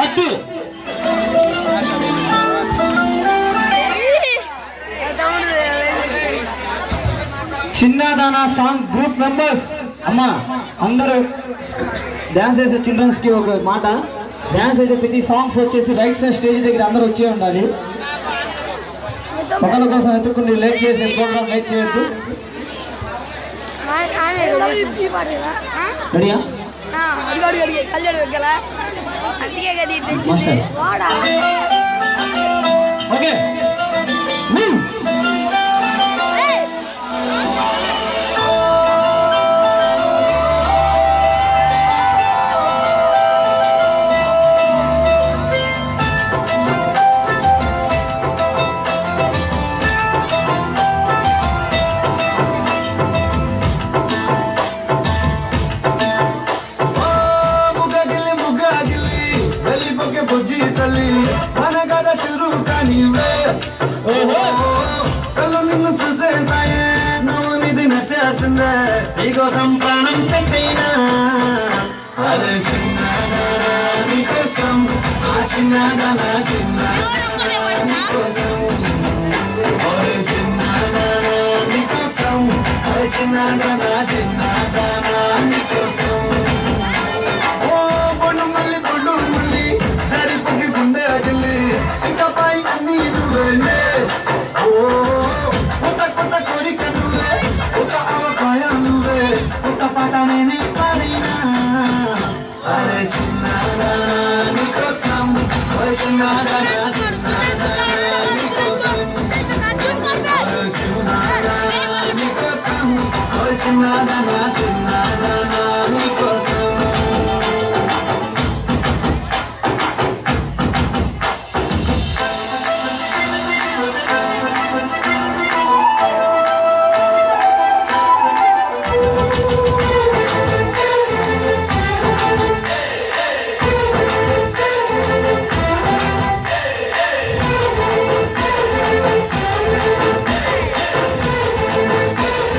అద్దు చిన్నదానా song group members అమ్మా అందరూ డాన్స్ చేసే చిల్డ్రన్స్ కి ఒక మాట, డాన్స్ అయితే ప్రతి సాంగ్స్ వచ్చేసి రైట్ సైడ్ స్టేజ్ దగ్గర అందరూ వచ్చే ఉండాలి. ఒకళ్ళ కోసం ఎత్తుకుని లేట్ చేసే ప్రోగ్రామ్ లేట్ చేయొద్దు. రెడీయా? ఓకే మన కథ షురు కానివే. కళ్ళు నిన్ను చూసేసాయే, నువ్వు నిధి నచ్చేసిందే, నీకోసం ప్రాణం పెట్టైనా. అరే చిన్నదానా నీకోసం, ఆ చిన్నదానా నీకోసం, అరే చిన్నదానా నీకోసం, అరే చిన్నదానా నీకోసం. Chinnadana,